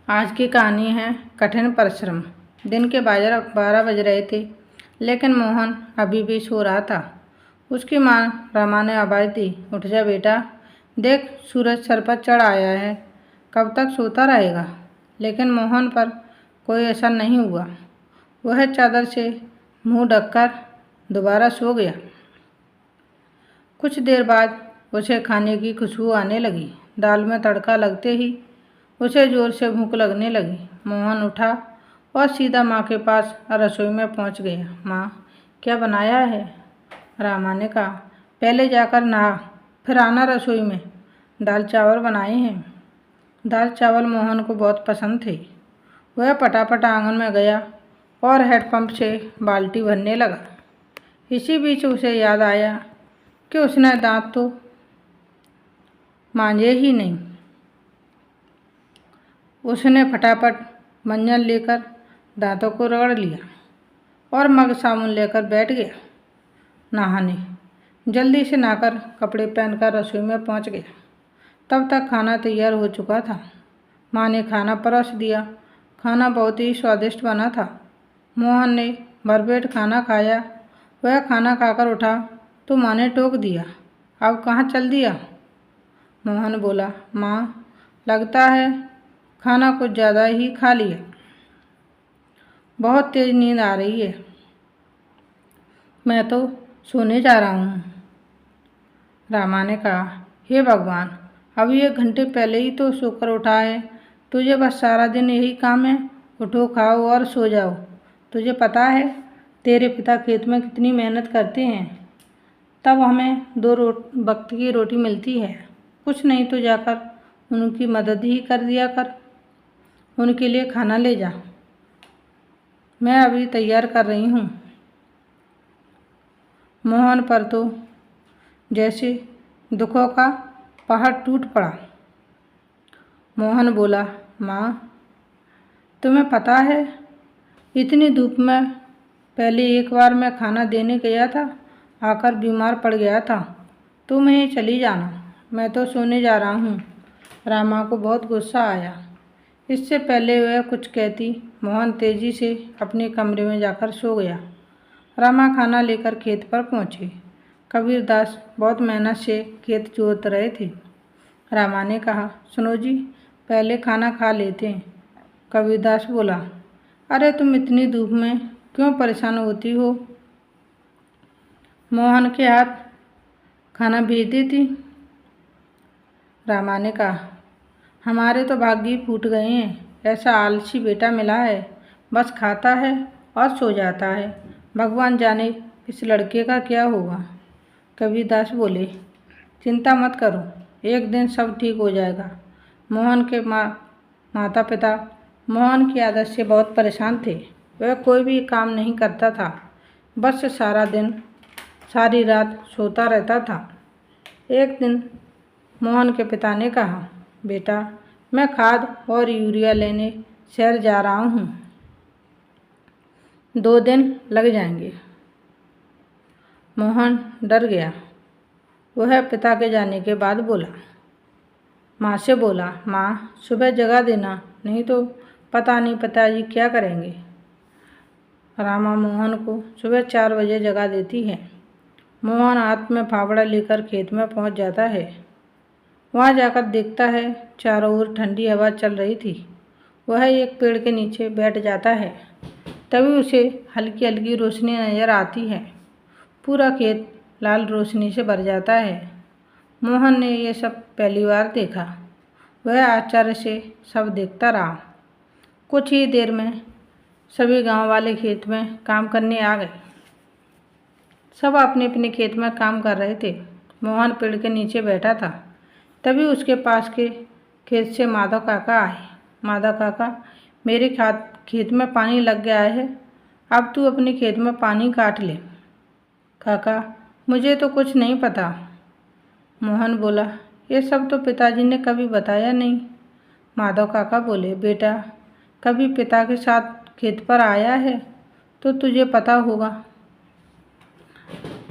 आज की कहानी है कठिन परिश्रम। दिन के 12 बज रहे थे, लेकिन मोहन अभी भी सो रहा था। उसकी माँ रमा ने आवाज़ दी, उठ जा बेटा, देख सूरज सर पर चढ़ आया है, कब तक सोता रहेगा। लेकिन मोहन पर कोई असर नहीं हुआ। वह चादर से मुंह ढककर दोबारा सो गया। कुछ देर बाद उसे खाने की खुशबू आने लगी। दाल में तड़का लगते ही उसे जोर से भूख लगने लगी। मोहन उठा और सीधा माँ के पास रसोई में पहुँच गया। माँ, क्या बनाया है? रामा ने कहा, पहले जाकर नहा, फिर आना रसोई में। दाल चावल बनाए हैं। दाल चावल मोहन को बहुत पसंद थे। वह फटाफट आंगन में गया और हैंडपंप से बाल्टी भरने लगा। इसी बीच उसे याद आया कि उसने दांत तो मांजे ही नहीं। उसने फटाफट मंजन लेकर दांतों को रगड़ लिया और मग साबुन लेकर बैठ गया नहाने। जल्दी से नहाकर कपड़े पहनकर रसोई में पहुंच गया। तब तक खाना तैयार हो चुका था। माँ ने खाना परोस दिया। खाना बहुत ही स्वादिष्ट बना था। मोहन ने भरपेट खाना खाया। वह खाना खाकर उठा तो माँ ने टोक दिया, अब कहाँ चल दिया? मोहन बोला, माँ, लगता है खाना कुछ ज़्यादा ही खा लिया। बहुत तेज़ नींद आ रही है। मैं तो सोने जा रहा हूँ। रामा ने कहा, हे भगवान, अभी 1 घंटे पहले ही तो सोकर उठा है। तुझे बस सारा दिन यही काम है, उठो, खाओ और सो जाओ। तुझे पता है तेरे पिता खेत में कितनी मेहनत करते हैं, तब हमें 2 वक्त की रोटी मिलती है। कुछ नहीं तो जाकर उनकी मदद ही कर दिया कर। उनके लिए खाना ले जा, मैं अभी तैयार कर रही हूँ। मोहन पर तो जैसे दुखों का पहाड़ टूट पड़ा। मोहन बोला, माँ, तुम्हें पता है इतनी धूप में पहले एक बार मैं खाना देने गया था, आकर बीमार पड़ गया था। तुम ही चली जाना, मैं तो सोने जा रहा हूँ। रामा को बहुत गुस्सा आया। इससे पहले वह कुछ कहती, मोहन तेजी से अपने कमरे में जाकर सो गया। रामा खाना लेकर खेत पर पहुँचे। कबीरदास बहुत मेहनत से खेत जोत रहे थे। रामा ने कहा, सुनो जी, पहले खाना खा लेते हैं। कबीरदास बोला, अरे तुम इतनी धूप में क्यों परेशान होती हो? मोहन के हाथ खाना भेज देती। रामा ने कहा, हमारे तो भाग्य ही फूट गए हैं। ऐसा आलसी बेटा मिला है, बस खाता है और सो जाता है। भगवान जाने इस लड़के का क्या होगा। कबीरदास बोले, चिंता मत करो, एक दिन सब ठीक हो जाएगा। मोहन के माता पिता मोहन की आदत से बहुत परेशान थे। वह कोई भी काम नहीं करता था, बस सारा दिन सारी रात सोता रहता था। एक दिन मोहन के पिता ने कहा, बेटा, मैं खाद और यूरिया लेने शहर जा रहा हूँ, 2 दिन लग जाएंगे। मोहन डर गया। वह पिता के जाने के बाद बोला, माँ से बोला, माँ, सुबह जगा देना, नहीं तो पता नहीं पिताजी क्या करेंगे। रामा मोहन को सुबह 4 बजे जगा देती है। मोहन हाथ में फावड़ा लेकर खेत में पहुँच जाता है। वहाँ जाकर देखता है चारों ओर ठंडी हवा चल रही थी। वह एक पेड़ के नीचे बैठ जाता है। तभी उसे हल्की हल्की रोशनी नज़र आती है। पूरा खेत लाल रोशनी से भर जाता है। मोहन ने यह सब पहली बार देखा। वह आश्चर्य से सब देखता रहा। कुछ ही देर में सभी गांव वाले खेत में काम करने आ गए। सब अपने अपने खेत में काम कर रहे थे। मोहन पेड़ के नीचे बैठा था। तभी उसके पास के खेत से माधव काका आए। माधव काका, मेरे खेत में पानी लग गया है, अब तू अपने खेत में पानी काट ले। काका, मुझे तो कुछ नहीं पता। मोहन बोला, ये सब तो पिताजी ने कभी बताया नहीं। माधव काका बोले, बेटा, कभी पिता के साथ खेत पर आया है तो तुझे पता होगा।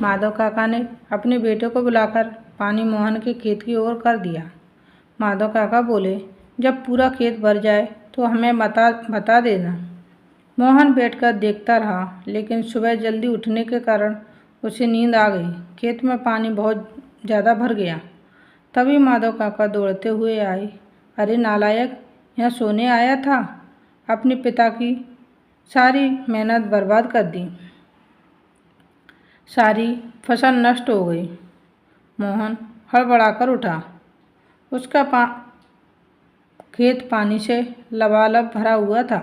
माधव काका ने अपने बेटे को बुलाकर पानी मोहन के खेत की ओर कर दिया। माधव काका बोले, जब पूरा खेत भर जाए तो हमें बता देना। मोहन बैठकर देखता रहा, लेकिन सुबह जल्दी उठने के कारण उसे नींद आ गई। खेत में पानी बहुत ज़्यादा भर गया। तभी माधव काका दौड़ते हुए आए। अरे नालायक, यहाँ सोने आया था? अपने पिता की सारी मेहनत बर्बाद कर दी, सारी फसल नष्ट हो गई। मोहन हड़बड़ाकर उठा। उसका खेत पानी से लबालब भरा हुआ था।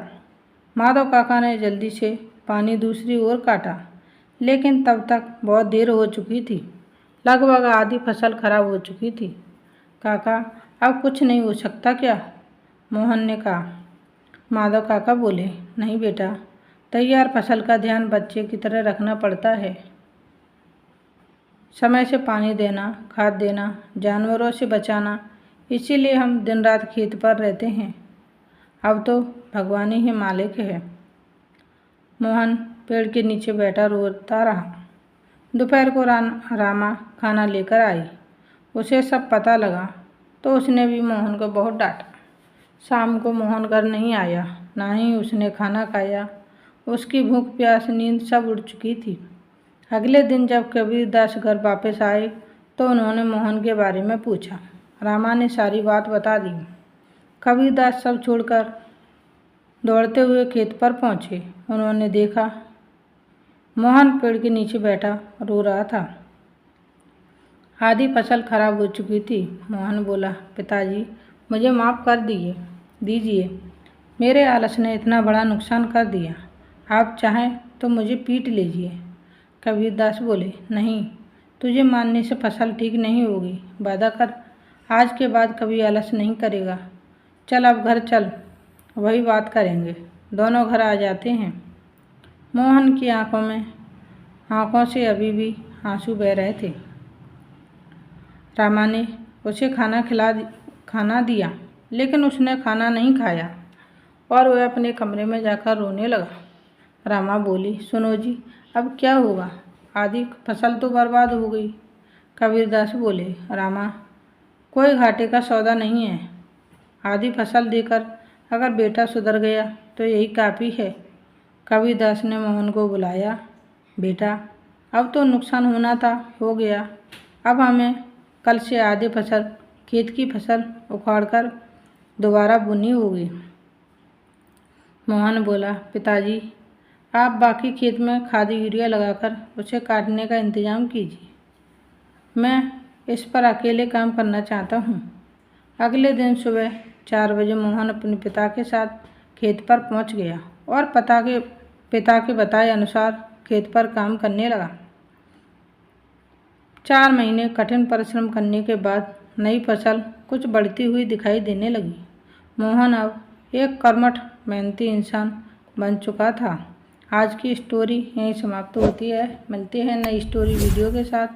माधव काका ने जल्दी से पानी दूसरी ओर काटा, लेकिन तब तक बहुत देर हो चुकी थी। लगभग आधी फसल खराब हो चुकी थी। काका, अब कुछ नहीं हो सकता क्या? मोहन ने कहा। माधव काका बोले, नहीं बेटा, तैयार फसल का ध्यान बच्चे की तरह रखना पड़ता है। समय से पानी देना, खाद देना, जानवरों से बचाना, इसीलिए हम दिन रात खेत पर रहते हैं। अब तो भगवान ही मालिक है। मोहन पेड़ के नीचे बैठा रोता रहा। दोपहर को रामा खाना लेकर आई। उसे सब पता लगा तो उसने भी मोहन को बहुत डांटा। शाम को मोहन घर नहीं आया, ना ही उसने खाना खाया। उसकी भूख प्यास नींद सब उड़ चुकी थी। अगले दिन जब कबीरदास घर वापस आए तो उन्होंने मोहन के बारे में पूछा। रामा ने सारी बात बता दी। कबीरदास सब छोड़कर दौड़ते हुए खेत पर पहुँचे। उन्होंने देखा मोहन पेड़ के नीचे बैठा रो रहा था। आधी फसल खराब हो चुकी थी। मोहन बोला, पिताजी, मुझे माफ़ कर दीजिए। मेरे आलस ने इतना बड़ा नुकसान कर दिया। आप चाहें तो मुझे पीट लीजिए। कबीरदास बोले, नहीं, तुझे मारने से फसल ठीक नहीं होगी। वादा कर, आज के बाद कभी आलस नहीं करेगा। चल अब घर चल, वही बात करेंगे। दोनों घर आ जाते हैं। मोहन की आंखों से अभी भी आंसू बह रहे थे। रामा ने उसे खाना दिया, लेकिन उसने खाना नहीं खाया और वह अपने कमरे में जाकर रोने लगा। रामा बोली, सुनो जी, अब क्या होगा? आधी फसल तो बर्बाद हो गई। कबीरदास बोले, रामा, कोई घाटे का सौदा नहीं है। आधी फसल देकर अगर बेटा सुधर गया तो यही काफ़ी है। कबीरदास ने मोहन को बुलाया। बेटा, अब तो नुकसान होना था, हो गया। अब हमें कल से आधी फसल, खेत की फसल उखाड़कर दोबारा बुनी होगी। मोहन बोला, पिताजी, आप बाकी खेत में खाद यूरिया लगाकर उसे काटने का इंतज़ाम कीजिए। मैं इस पर अकेले काम करना चाहता हूँ। अगले दिन सुबह 4 बजे मोहन अपने पिता के साथ खेत पर पहुँच गया और पिता के बताए अनुसार खेत पर काम करने लगा। 4 महीने कठिन परिश्रम करने के बाद नई फसल कुछ बढ़ती हुई दिखाई देने लगी। मोहन अब एक कर्मठ मेहनती इंसान बन चुका था। आज की स्टोरी यहीं समाप्त होती है। मिलते हैं नई स्टोरी वीडियो के साथ।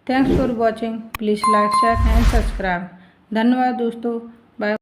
Thanks for watching. Please like, share and subscribe. धन्यवाद दोस्तों।